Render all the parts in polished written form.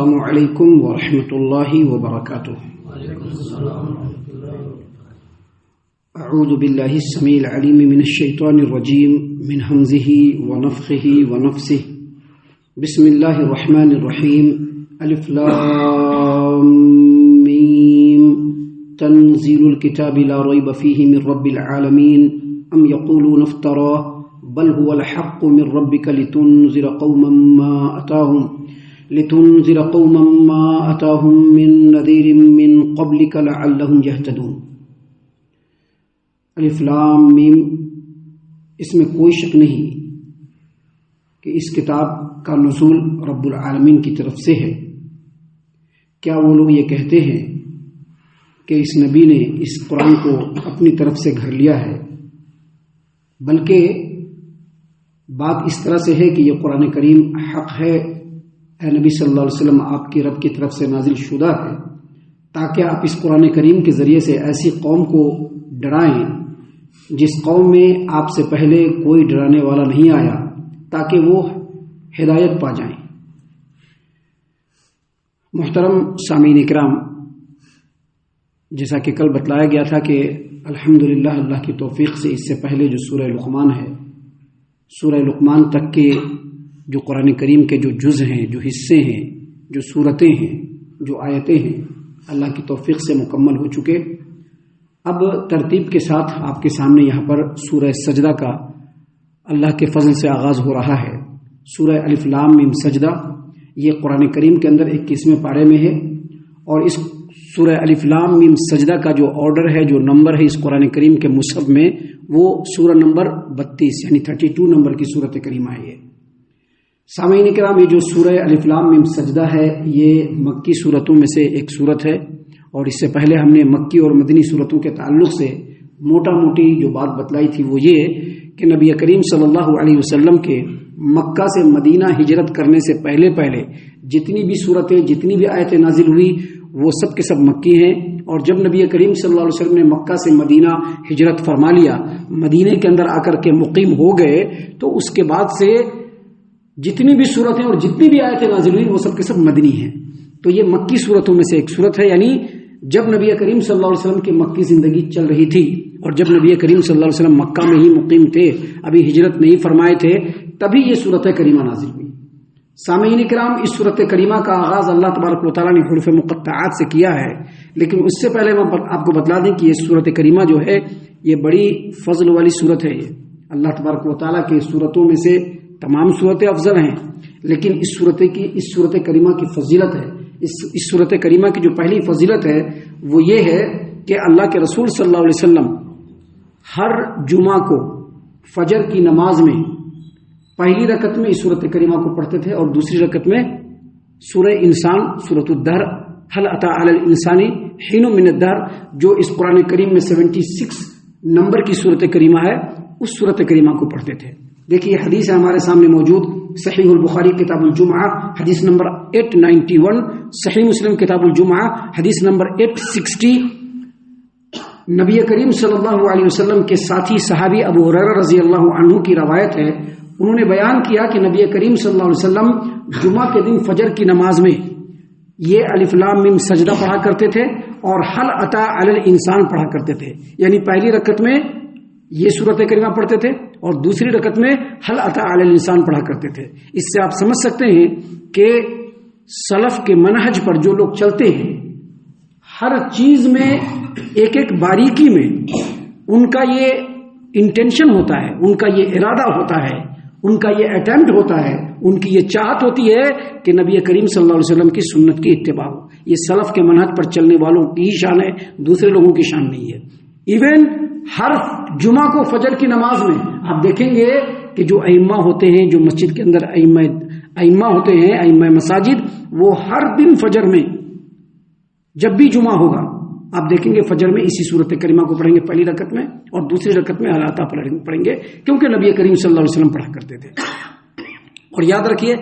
السلام علیکم ورحمۃ اللہ وبرکاتہ۔ اعوذ باللہ السمیع العلیم من الشیطان الرجیم من ہمزہ ونفخہ ونفثہ۔ بسم اللہ الرحمن الرحیم۔ الف لام میم تنزیل الکتاب لا ریب فیہ من رب العالمین ام یقولون افتراه بل هو الحق من ربك لتنذر قوما ما أتاهم من نذير من قبلك لعلهم يهتدون۔ الف لام میم، اس میں کوئی شک نہیں کہ اس کتاب کا نزول رب العالمین کی طرف سے ہے۔ کیا وہ لوگ یہ کہتے ہیں کہ اس نبی نے اس قرآن کو اپنی طرف سے گھر لیا ہے؟ بلکہ بات اس طرح سے ہے کہ یہ قرآن کریم حق ہے، اے نبی صلی اللہ علیہ وسلم آپ کی رب کی طرف سے نازل شدہ ہے، تاکہ آپ اس قرآن کریم کے ذریعے سے ایسی قوم کو ڈرائیں جس قوم میں آپ سے پہلے کوئی ڈرانے والا نہیں آیا، تاکہ وہ ہدایت پا جائیں۔ محترم سامعین کرام، جیسا کہ کل بتلایا گیا تھا کہ الحمدللہ اللہ کی توفیق سے اس سے پہلے جو سورہ لقمان ہے، سورہ لقمان تک کے جو قرآن کریم کے جو جز ہیں، جو حصے ہیں، جو صورتیں ہیں، جو آیتیں ہیں، اللہ کی توفیق سے مکمل ہو چکے۔ اب ترتیب کے ساتھ آپ کے سامنے یہاں پر سورہ سجدہ کا اللہ کے فضل سے آغاز ہو رہا ہے۔ سورہ الف لام میم سجدہ یہ قرآن کریم کے اندر 21ویں پارے میں ہے، اور اس سورہ الف لام میم سجدہ کا جو آرڈر ہے، جو نمبر ہے اس قرآن کریم کے مصحف میں، وہ سورہ نمبر 32 یعنی 32 نمبر کی سورت کریمہ ہے۔ سامعین کرام، یہ جو سورہ الف لام میم سجدہ ہے یہ مکی صورتوں میں سے ایک صورت ہے، اور اس سے پہلے ہم نے مکی اور مدنی صورتوں کے تعلق سے موٹا موٹی جو بات بتلائی تھی وہ یہ کہ نبی کریم صلی اللہ علیہ وسلم کے مکہ سے مدینہ ہجرت کرنے سے پہلے جتنی بھی صورتیں، جتنی بھی آیتیں نازل ہوئی وہ سب کے سب مکی ہیں، اور جب نبی کریم صلی اللہ علیہ وسلم نے مکہ سے مدینہ ہجرت فرما لیا، مدینے کے اندر آ کر کے مقیم ہو گئے، تو اس کے بعد سے جتنی بھی صورتیں اور جتنی بھی آیتیں نازل ہوئی وہ سب کے سب مدنی ہیں۔ تو یہ مکی صورتوں میں سے ایک صورت ہے، یعنی جب نبی کریم صلی اللہ علیہ وسلم کی مکی زندگی چل رہی تھی اور جب نبی کریم صلی اللہ علیہ وسلم مکہ میں ہی مقیم تھے، ابھی ہجرت نہیں فرمائے تھے، تبھی یہ صورت کریمہ نازل ہوئی۔ سامعین کرام، اس صورت کریمہ کا آغاز اللہ تبارک و تعالیٰ نے حروف مقطعات سے کیا ہے، لیکن اس سے پہلے میں آپ کو بتلا دیں کہ یہ صورت کریمہ جو ہے یہ بڑی فضل والی صورت ہے۔ یہ اللہ تبارک و تعالیٰ کے صورتوں میں سے تمام صورتیں افضل ہیں، لیکن اس صورت کریمہ کی فضیلت ہے، اس صورت کریمہ کی جو پہلی فضیلت ہے وہ یہ ہے کہ اللہ کے رسول صلی اللہ علیہ وسلم ہر جمعہ کو فجر کی نماز میں پہلی رکعت میں اس صورت کریمہ کو پڑھتے تھے، اور دوسری رکعت میں سورہ انسان، سورۃ الدہر، هل اتى على الانسان حين من الدهر، جو اس قرآن کریم میں 76 نمبر کی صورت کریمہ ہے، اس صورت کریمہ کو پڑھتے تھے۔ دیکھیے حدیث ہے ہمارے سامنے موجود، صحیح البخاری کتاب الجمعہ حدیث نمبر 891، صحیح مسلم کتاب الجمعہ حدیث نمبر 860۔ نبی کریم صلی اللہ علیہ وسلم کے ساتھی صحابی ابو ہریرہ رضی اللہ عنہ کی روایت ہے، انہوں نے بیان کیا کہ نبی کریم صلی اللہ علیہ وسلم جمعہ کے دن فجر کی نماز میں یہ الف لام میم سجدہ پڑھا کرتے تھے اور هل اتى على الانسان پڑھا کرتے تھے، یعنی پہلی رکعت میں یہ صورت کریمہ پڑھتے تھے اور دوسری رکعت میں هل اتى على الانسان پڑھا کرتے تھے۔ اس سے آپ سمجھ سکتے ہیں کہ سلف کے منہج پر جو لوگ چلتے ہیں، ہر چیز میں ایک ایک باریکی میں ان کا یہ انٹینشن ہوتا ہے، ان کا یہ ارادہ ہوتا ہے، ان کا یہ اٹیمپٹ ہوتا ہے، ان کی یہ چاہت ہوتی ہے کہ نبی کریم صلی اللہ علیہ وسلم کی سنت کی اتباع ہو۔ یہ سلف کے منہج پر چلنے والوں کی ہی شان ہے، دوسرے لوگوں کی شان نہیں ہے۔ ایون ہر جمعہ کو فجر کی نماز میں آپ دیکھیں گے کہ جو ائمہ ہوتے ہیں، جو مسجد کے اندر ائمہ ہوتے ہیں، ائمہ مساجد، وہ ہر دن فجر میں جب بھی جمعہ ہوگا آپ دیکھیں گے فجر میں اسی صورت کریمہ کو پڑھیں گے پہلی رکعت میں، اور دوسری رکعت میں الاتا پڑھیں گے، کیونکہ نبی کریم صلی اللہ علیہ وسلم پڑھا کرتے تھے۔ اور یاد رکھیے،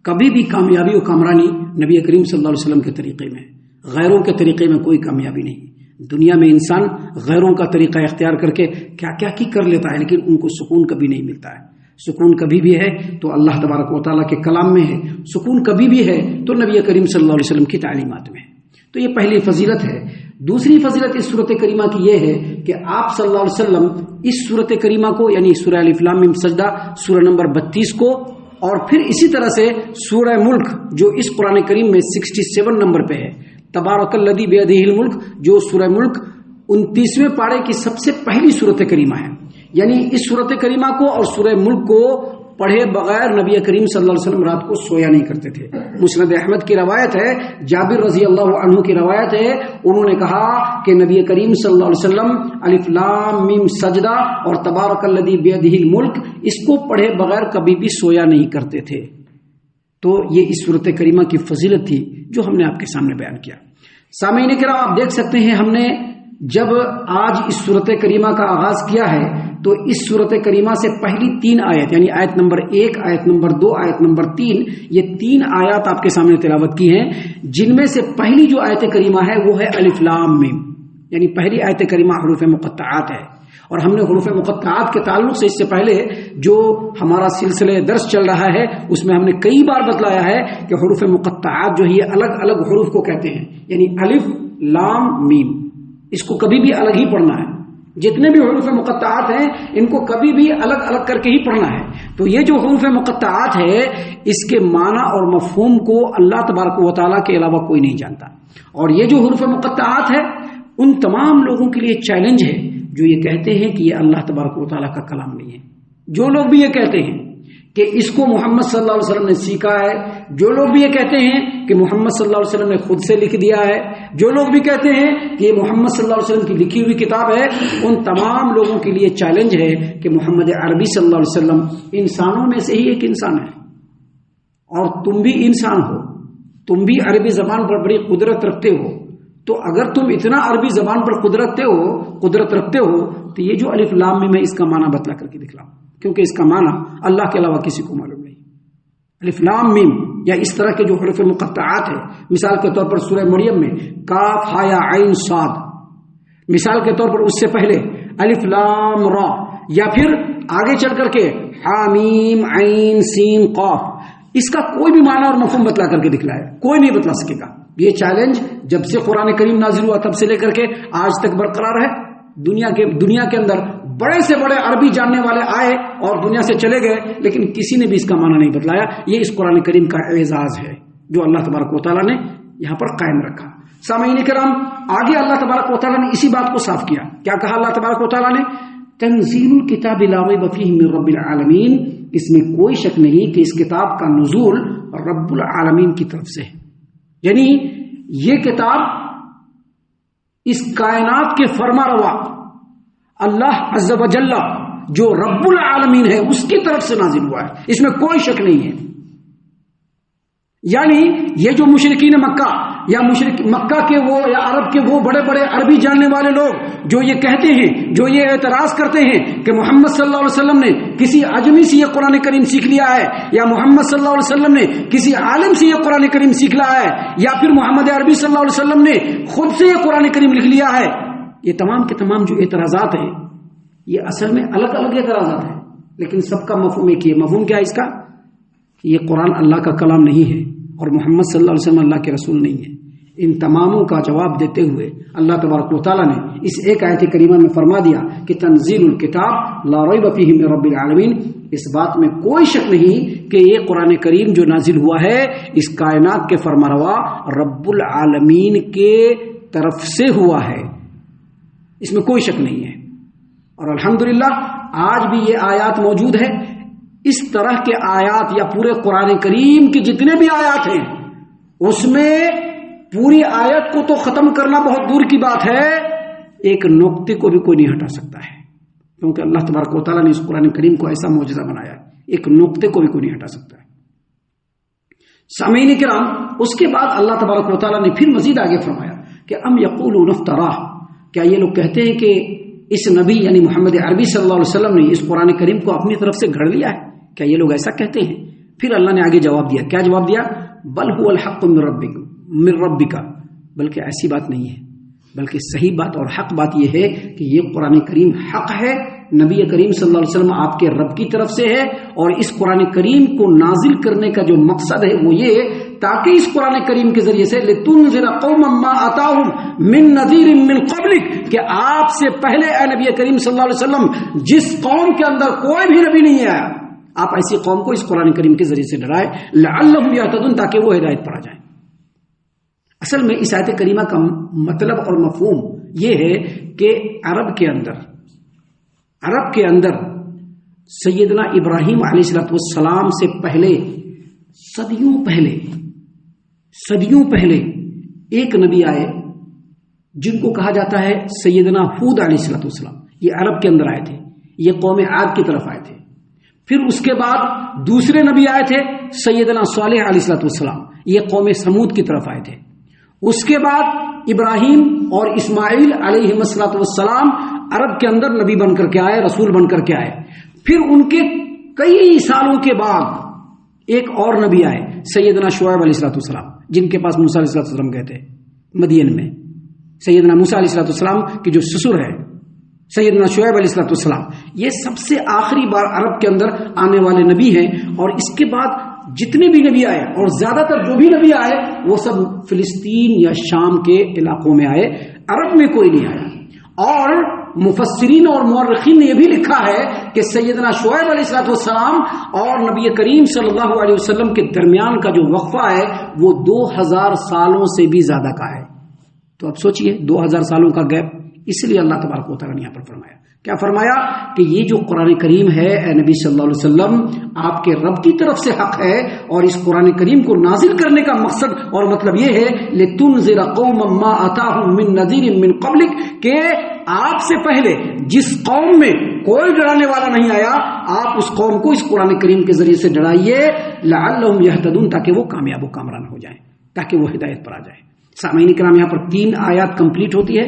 کبھی بھی کامیابی و کامرانی نبی کریم صلی اللہ علیہ وسلم کے طریقے میں، غیروں کے طریقے میں کوئی کامیابی نہیں۔ دنیا میں انسان غیروں کا طریقہ اختیار کر کے کیا کیا کی کر لیتا ہے، لیکن ان کو سکون کبھی نہیں ملتا ہے۔ سکون کبھی بھی ہے تو اللہ تبارک و تعالیٰ کے کلام میں ہے، سکون کبھی بھی ہے تو نبی کریم صلی اللہ علیہ وسلم کی تعلیمات میں ہے۔ تو یہ پہلی فضیلت ہے۔ دوسری فضیلت اس سورۃ کریمہ کی یہ ہے کہ آپ صلی اللہ علیہ وسلم اس سورۃ کریمہ کو یعنی سورہ الف لام میم سجدہ سورہ نمبر 32 کو اور پھر اسی طرح سے سورہ ملک جو اس قرآن کریم میں 67 نمبر پہ ہے، تبارک الذی بیدہ الملک جو سورہ ملک 29ویں پارے کی سب سے پہلی سورۃ کریمہ ہے، یعنی اس سورۃ کریمہ کو اور سورہ ملک کو پڑھے بغیر نبی کریم صلی اللہ علیہ وسلم رات کو سویا نہیں کرتے تھے۔ مسند احمد کی روایت ہے، جابر رضی اللہ عنہ کی روایت ہے، انہوں نے کہا کہ نبی کریم صلی اللہ علیہ وسلم الف لام میم سجدہ اور تبارک الذی بیدہ الملک اس کو پڑھے بغیر کبھی بھی سویا نہیں کرتے تھے۔ تو یہ اس سورۃ کریمہ کی فضیلت تھی جو ہم نے آپ کے سامنے بیان کیا۔ سامعین کرام، آپ دیکھ سکتے ہیں ہم نے جب آج اس سورۃ کریمہ کا آغاز کیا ہے تو اس سورۃ کریمہ سے پہلی 3 آیت یعنی آیت نمبر 1، آیت نمبر 2، آیت نمبر 3، یہ 3 آیات آپ کے سامنے تلاوت کی ہیں، جن میں سے پہلی جو آیت کریمہ ہے وہ ہے الف لام میم، یعنی پہلی آیت کریمہ حروف مقطعات ہے۔ اور ہم نے حروف مقطعات کے تعلق سے اس سے پہلے جو ہمارا سلسلہ درس چل رہا ہے اس میں ہم نے کئی بار بتلایا ہے کہ حروف مقطعات جو ہے الگ الگ حروف کو کہتے ہیں، یعنی الف لام میم، اس کو کبھی بھی الگ ہی پڑھنا ہے۔ جتنے بھی حروف مقطعات ہیں ان کو کبھی بھی الگ الگ کر کے ہی پڑھنا ہے۔ تو یہ جو حروف مقطعات ہے اس کے معنی اور مفہوم کو اللہ تبارک و تعالیٰ کے علاوہ کوئی نہیں جانتا، اور یہ جو حروف مقطعات ہے ان تمام لوگوں کے لیے چیلنج ہے جو یہ کہتے ہیں کہ یہ اللہ تبارک و تعالیٰ کا کلام نہیں ہے۔ جو لوگ بھی یہ کہتے ہیں کہ اس کو محمد صلی اللہ علیہ وسلم نے سیکھا ہے، جو لوگ بھی یہ کہتے ہیں کہ محمد صلی اللہ علیہ وسلم نے خود سے لکھ دیا ہے، جو لوگ بھی کہتے ہیں کہ یہ محمد صلی اللہ علیہ وسلم کی لکھی ہوئی کتاب ہے، ان تمام لوگوں کے لیے چیلنج ہے کہ محمد عربی صلی اللہ علیہ وسلم انسانوں میں سے ہی ایک انسان ہے، اور تم بھی انسان ہو، تم بھی عربی زبان پر بڑی قدرت رکھتے ہو، تو اگر تم اتنا عربی زبان پر قدرت رکھتے ہو تو یہ جو الف لام میں اس کا معنی بتلا کر کے دکھلاؤ، کیونکہ اس کا معنی اللہ کے علاوہ کسی کو معلوم نہیں۔ الف لام میم یا اس طرح کے جو حروف مقطعات ہیں، مثال کے طور پر سورہ مریم میں کاف ہا یا عین صاد، مثال کے طور پر اس سے پہلے الف لام را، یا پھر آگے چل کر کے حامیم عین سین قاف، اس کا کوئی بھی معنی اور مفہوم بتلا کر کے دکھلائے، کوئی نہیں بتلا سکے گا۔ یہ چیلنج جب سے قرآن کریم نازل ہوا تب سے لے کر کے آج تک برقرار ہے۔ دنیا کے اندر بڑے سے بڑے عربی جاننے والے آئے اور دنیا سے چلے گئے، لیکن کسی نے بھی اس کا معنی نہیں بتلایا۔ یہ اس قرآن کریم کا اعزاز ہے جو اللہ تبارک و تعالیٰ نے یہاں پر قائم رکھا۔ سامعین کرام، آگے اللہ تبارک و تعالیٰ نے اسی بات کو صاف کیا۔ کیا کہا اللہ تبارک و تعالیٰ نے؟ تنزیل الکتاب لا ریب فیہ من رب العالمین، اس میں کوئی شک نہیں کہ اس کتاب کا نزول رب العالمین کی طرف سے ہے، یعنی یہ کتاب اس کائنات کے فرما روا اللہ عز و جل جو رب العالمین ہے اس کی طرف سے نازل ہوا ہے، اس میں کوئی شک نہیں ہے۔ یعنی یہ جو مشرکین مکہ یا مکہ کے وہ یا عرب کے وہ بڑے بڑے عربی جاننے والے لوگ جو یہ کہتے ہیں، جو یہ اعتراض کرتے ہیں کہ محمد صلی اللہ علیہ وسلم نے کسی اجمی سے یہ قرآن کریم سیکھ لیا ہے، یا محمد صلی اللہ علیہ وسلم نے کسی عالم سے یہ قرآن کریم سیکھ لیا ہے، یا پھر محمد عربی صلی اللہ علیہ وسلم نے خود سے یہ قرآن کریم لکھ لیا ہے، یہ تمام کے تمام جو اعتراضات ہیں یہ اصل میں الگ الگ اعتراضات ہیں، لیکن سب کا مفہوم ایک ہی ہے۔ مفہوم کیا ہے اس کا؟ کہ یہ قرآن اللہ کا کلام نہیں ہے اور محمد صلی اللہ علیہ وسلم اللہ کے رسول نہیں ہے۔ ان تماموں کا جواب دیتے ہوئے اللہ تبارک و تعالیٰ نے اس ایک آیت کریمہ میں فرما دیا کہ تنزیل الکتاب لا ریب فیہ من رب العالمین، اس بات میں کوئی شک نہیں کہ یہ قرآن کریم جو نازل ہوا ہے اس کائنات کے فرماروا رب العالمین کے طرف سے ہوا ہے، اس میں کوئی شک نہیں ہے۔ اور الحمدللہ آج بھی یہ آیات موجود ہے۔ اس طرح کے آیات یا پورے قرآن کریم کے جتنے بھی آیات ہیں اس میں پوری آیت کو تو ختم کرنا بہت دور کی بات ہے، ایک نقطے کو بھی کوئی نہیں ہٹا سکتا ہے، کیونکہ اللہ تبارک و تعالیٰ نے اس قرآن کریم کو ایسا معجزہ بنایا ہے، ایک نقطے کو بھی کوئی نہیں ہٹا سکتا ہے۔ سامعین کرام، اس کے بعد اللہ تبارک و تعالیٰ نے پھر مزید آگے فرمایا کہ ام یقولون افتراہ، کیا یہ لوگ کہتے ہیں کہ اس نبی یعنی محمد عربی صلی اللہ علیہ وسلم نے اس قرآن کریم کو اپنی طرف سے گھڑ لیا ہے؟ کیا یہ لوگ ایسا کہتے ہیں؟ پھر اللہ نے آگے جواب دیا، کیا جواب دیا؟ بل هو الحق من ربک، بلکہ ایسی بات نہیں ہے، بلکہ صحیح بات اور حق بات یہ ہے کہ یہ قرآن کریم حق ہے نبی کریم صلی اللہ علیہ وسلم آپ کے رب کی طرف سے ہے، اور اس قرآن کریم کو نازل کرنے کا جو مقصد ہے وہ یہ تاکہ اس قرآن کریم کے ذریعے سے لتنذر قوما ما اتاهم من نذیر من قبلک، کہ آپ سے پہلے اے نبی کریم صلی اللہ علیہ وسلم جس قوم کے اندر کوئی بھی نبی نہیں آیا، آپ ایسی قوم کو اس قرآن کریم کے ذریعے سے ڈرائے لعلہم یہتدون، تاکہ وہ ہدایت پر آ جائیں۔ اصل میں اس آیت کریمہ کا مطلب اور مفہوم یہ ہے کہ عرب کے اندر سیدنا ابراہیم علیہ السلام سے پہلے صدیوں پہلے ایک نبی آئے جن کو کہا جاتا ہے سیدنا ہود علیہ السلام۔ یہ عرب کے اندر آئے تھے، یہ قوم عاد کی طرف آئے تھے۔ پھر اس کے بعد دوسرے نبی آئے تھے سیدنا صالح علیہ السلام، یہ قوم سمود کی طرف آئے تھے۔ اس کے بعد ابراہیم اور اسماعیل علیہ السلام عرب کے اندر نبی بن کر کے آئے، رسول بن کر کے آئے۔ پھر ان کے کئی سالوں کے بعد ایک اور نبی آئے سیدنا شعیب علیہ السلام، جن کے پاس موسیٰ علیہ السلام گئے تھے مدین میں۔ سیدنا موسیٰ علیہ السلام کی جو سسر ہے سیدنا شعیب علیہ السلام، یہ سب سے آخری بار عرب کے اندر آنے والے نبی ہیں۔ اور اس کے بعد جتنے بھی نبی آئے، اور زیادہ تر جو بھی نبی آئے، وہ سب فلسطین یا شام کے علاقوں میں آئے، عرب میں کوئی نہیں آیا۔ اور مفسرین اور مورخین نے یہ بھی لکھا ہے کہ سیدنا شعیب علیہ السلام اور نبی کریم صلی اللہ علیہ وسلم کے درمیان کا جو وقفہ ہے وہ 2000 سالوں سے بھی زیادہ کا ہے۔ تو اب سوچئے 2000 سالوں کا گیپ، اس لیے اللہ تبارک و تعالیٰ نے یہاں پر فرمایا، کیا فرمایا کہ یہ جو قرآن کریم ہے اے نبی صلی اللہ علیہ وسلم آپ کے رب کی طرف سے حق ہے، اور اس قرآن کریم کو نازل کرنے کا مقصد اور مطلب یہ ہے لتنذر قوما ما اتاهم من نذیر من قبلک، کہ آپ سے پہلے جس قوم میں کوئی ڈرانے والا نہیں آیا، آپ اس قوم کو اس قرآن کریم کے ذریعے سے ڈرائیے لعلہم یہتدون، تاکہ وہ کامیاب و کامران ہو جائیں، تاکہ وہ ہدایت پر آ جائیں۔ سامعین کرام، یہاں پر 3 آیات کمپلیٹ ہوتی ہے،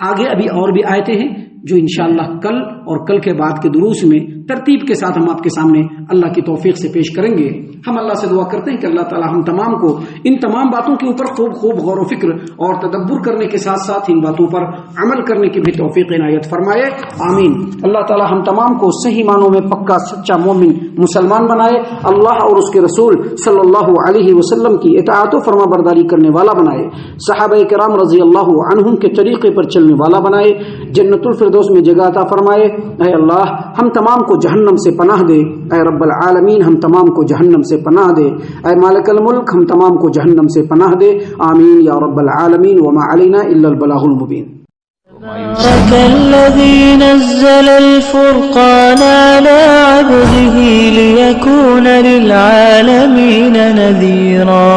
آگے ابھی اور بھی آیتیں ہیں جو انشاءاللہ کل اور کل کے بعد کے دروس میں ترتیب کے ساتھ ہم آپ کے سامنے اللہ کی توفیق سے پیش کریں گے۔ ہم اللہ سے دعا کرتے ہیں کہ اللہ تعالی ہم تمام کو ان تمام باتوں کے اوپر خوب غور و فکر اور تدبر کرنے کے ساتھ ساتھ ان باتوں پر عمل کرنے کی بھی توفیق عنایت فرمائے، آمین۔ اللہ تعالی ہم تمام کو صحیح معنوں میں پکا سچا مومن مسلمان بنائے، اللہ اور اس کے رسول صلی اللہ علیہ وسلم کی اطاعت و فرما برداری کرنے والا بنائے، صحابہ کرام رضی اللہ عنہم کے طریقے پر چلنے والا بنائے، جنت الفردوس میں جگہ عطا فرمائے۔ اے اللہ ہم تمام کو جہنم سے پناہ دے، اے رب العالمین ہم تمام کو جہنم سے پناہ دے، اے مالک الملک ہم تمام کو جہنم سے پناہ دے، آمین یا رب العالمین۔ وما علینا الا البلاغ المبین۔ تبارك الذي نزل الفرقان على عبده ليكون للعالمين نذيرا۔